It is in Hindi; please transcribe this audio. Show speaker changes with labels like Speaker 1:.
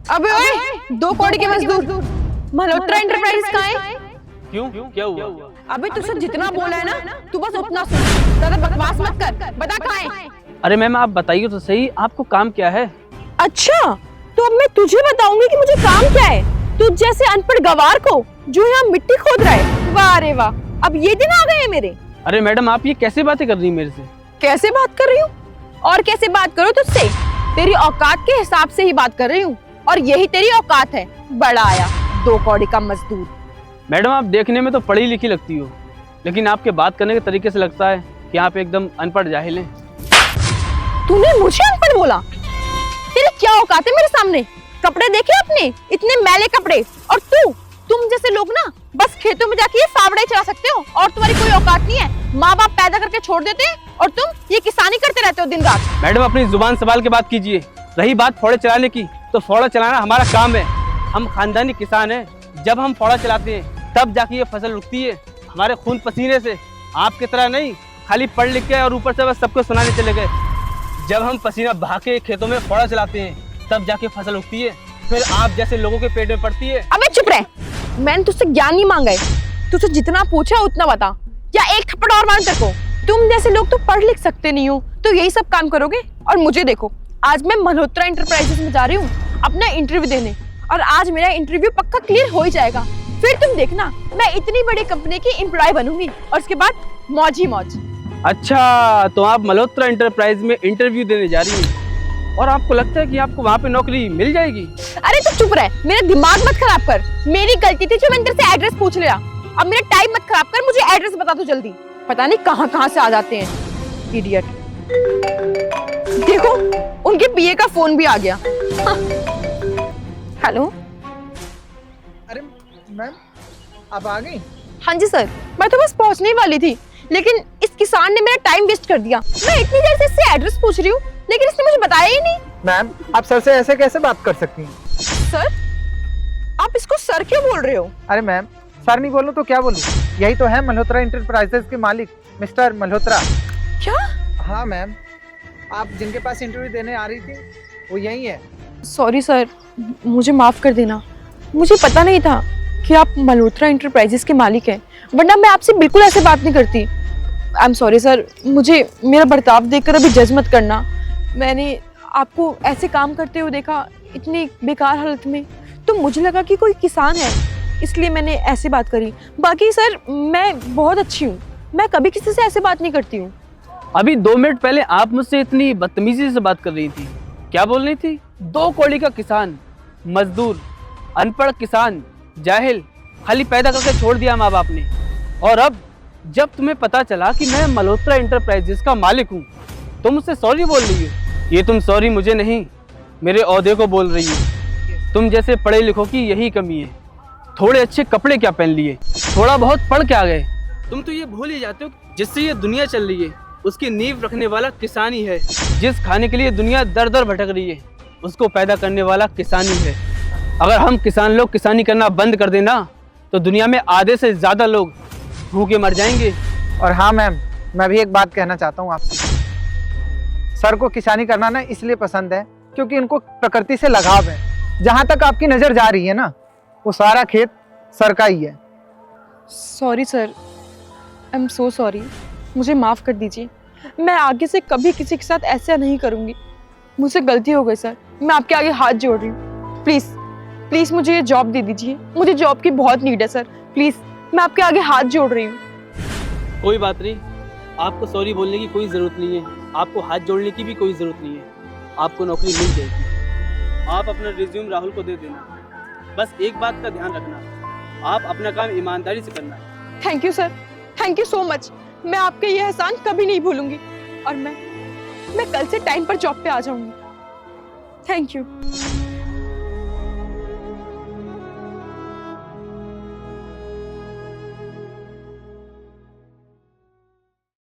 Speaker 1: अबे ओए, 2 कौड़ी के मजदूर मल्होत्रा एंटरप्राइज कहाँ है?
Speaker 2: क्यों क्या हुआ?
Speaker 1: अबे तुझसे जितना बोला है ना तू बस उतना सुन, ज्यादा बकवास मत कर। बता कहाँ है?
Speaker 2: अरे मैम आप बताइए तो सही, आपको काम क्या है?
Speaker 1: अच्छा तो अब मैं तुझे बताऊंगी कि मुझे काम क्या है। तुझ जैसे अनपढ़ गवार को जो यहाँ मिट्टी खोद रहा है। वाह रे वाह, अब ये दिन आ गए हैं मेरे।
Speaker 2: अरे मैडम आप ये कैसे बातें कर रही हैं मेरे से?
Speaker 1: कैसे बात कर रही हूँ और कैसे बात करूँ तुझसे? तेरी औकात के हिसाब से ही बात कर रही हूँ और यही तेरी औकात है। बड़ा आया 2 कौड़ी का मजदूर।
Speaker 2: मैडम आप देखने में तो पढ़ी लिखी लगती हो, लेकिन आपके बात करने के तरीके से लगता है कि आप एकदम अनपढ़ जाहिल हैं।
Speaker 1: तूने मुझे अनपढ़ बोला? तेरी क्या औकात है मेरे सामने? कपड़े देखे अपने, इतने मैले कपड़े। और तुम जैसे लोग ना बस खेतों में जाके ये फावड़े चला सकते हो और तुम्हारी कोई औकात नहीं है। माँ बाप पैदा करके छोड़ देते हैं और तुम ये किसानी करते रहते हो दिन रात।
Speaker 2: मैडम अपनी जुबान संभाल के बात कीजिए। रही बात फावड़े चलाने की, तो फावड़ा चलाना हमारा काम है। हम खानदानी किसान हैं। जब हम फावड़ा चलाते हैं तब जाके ये फसल उगती है, हमारे खून पसीने से। आपकी तरह नहीं खाली पढ़ लिख के और ऊपर से बस सबको सुनाने चले गए। जब हम पसीना बहा के खेतों में फावड़ा चलाते हैं तब जाके फसल उगती है, फिर आप जैसे लोगों के पेट में पड़ती है।
Speaker 1: अबे चुप रह, मैंने तुझसे ज्ञान नहीं मांगा है। तुझसे जितना पूछा उतना बता, या एक थप्पड़ और मारूं तेरे को। तुम जैसे लोग तो पढ़ लिख सकते नहीं हो तो यही सब काम करोगे। और मुझे देखो, आज मैं मल्होत्रा एंटरप्राइजेस में जा रही हूँ अपना इंटरव्यू देने, और आज मेरा इंटरव्यू पक्का क्लियर हो ही जाएगा। फिर तुम देखना, मैं इतनी बड़ी कंपनी की एम्प्लॉय बनूंगी और उसके बाद मौज ही मौज।
Speaker 2: अच्छा तो आप मल्होत्रा एंटरप्राइज में इंटरव्यू देने जा रही हैं और आपको लगता है कि आपको वहाँ पे नौकरी मिल जाएगी?
Speaker 1: अरे तू चुप रह, मेरा दिमाग मत खराब कर। मेरी गलती थी जो मैंने तेरे से एड्रेस पूछ लिया। अब मेरा टाइम मत खराब कर, मुझे एड्रेस बता दो जल्दी। पता नहीं कहाँ से आ जाते हैं इडियट। देखो उनके पीए का फोन भी आ गया। हेलो।
Speaker 3: अरे मैम आप आ गई?
Speaker 1: हाँ जी सर, मैं तो बस पहुंचने वाली थी, लेकिन इस किसान ने मेरा टाइम वेस्ट कर दिया। मैं इतनी देर से इससे एड्रेस पूछ रही हूँ लेकिन इसने मुझे बताया ही नहीं।
Speaker 3: मैम आप सर से ऐसे कैसे बात कर सकती हैं?
Speaker 1: सर? आप इसको सर क्यों बोल रहे हो?
Speaker 3: अरे मैम सर नहीं बोलूं तो क्या बोलूं? यही तो है मल्होत्रा एंटरप्राइजेस के मालिक मिस्टर मल्होत्रा।
Speaker 1: क्या?
Speaker 3: हाँ मैम, आप जिनके पास इंटरव्यू देने आ रही थी वो यही है।
Speaker 1: सॉरी सर, मुझे माफ कर देना। मुझे पता नहीं था कि आप मल्होत्रा एंटरप्राइजेस के मालिक हैं, वरना मैं आपसे बिल्कुल ऐसे बात नहीं करती। आई एम सॉरी सर, मुझे मेरा बर्ताव देखकर अभी जज मत करना। मैंने आपको ऐसे काम करते हुए देखा इतनी बेकार हालत में, तो मुझे लगा कि कोई किसान है, इसलिए मैंने ऐसे बात करी। बाकी सर मैं बहुत अच्छी हूँ, मैं कभी किसी से ऐसे बात नहीं करती हूँ।
Speaker 2: अभी 2 मिनट पहले आप मुझसे इतनी बदतमीजी से बात कर रही थी। क्या बोल रही थी? 2 कौड़ी का किसान, मजदूर, अनपढ़ किसान, जाहिल, खाली पैदा करके छोड़ दिया माँ बाप ने। और अब जब तुम्हें पता चला कि मैं मल्होत्रा एंटरप्राइजेस का मालिक हूँ तुम मुझसे सॉरी बोल रही हो। ये तुम सॉरी मुझे नहीं, मेरे ओहदे को बोल रही हो। तुम जैसे पढ़े लिखों की यही कमी है। थोड़े अच्छे कपड़े क्या पहन लिए, थोड़ा बहुत पढ़ के आ गए। तुम तो ये भूल ही जाते हो जिससे ये दुनिया चल रही है उसकी नींव रखने वाला किसान ही है। जिस खाने के लिए दुनिया दर दर भटक रही है उसको पैदा करने वाला किसान ही है। अगर हम किसान लोग किसानी करना बंद कर देना तो दुनिया में आधे से ज़्यादा लोग भूखे मर जाएंगे।
Speaker 3: और हाँ मैम, मैं भी एक बात कहना चाहता हूँ आपसे। सर को किसानी करना ना इसलिए पसंद है क्योंकि उनको प्रकृति से लगाव है। जहाँ तक आपकी नज़र जा रही है ना वो सारा खेत सर का ही है।
Speaker 1: Sorry sir, I am so sorry, मुझे माफ़ कर दीजिए। मैं आगे से कभी किसी के साथ ऐसा नहीं करूँगी। मुझसे गलती हो गई सर, मैं आपके आगे हाथ जोड़ रही हूँ। प्लीज़ प्लीज़ मुझे ये जॉब दे दीजिए, मुझे जॉब की बहुत नीड है सर। प्लीज़ मैं आपके आगे हाथ जोड़ रही हूँ।
Speaker 2: कोई बात नहीं, आपको सॉरी बोलने की कोई ज़रूरत नहीं है, आपको हाथ जोड़ने की भी कोई ज़रूरत नहीं है। आपको नौकरी मिल जाएगी। आप अपना रिज्यूम राहुल को दे देना। बस एक बात का ध्यान रखना, आप अपना काम ईमानदारी से करना।
Speaker 1: Thank you sir, thank you so much. मैं आपके ये एहसान कभी नहीं भूलूंगी और मैं कल से टाइम पर जॉब पे आ जाऊंगी। Thank you.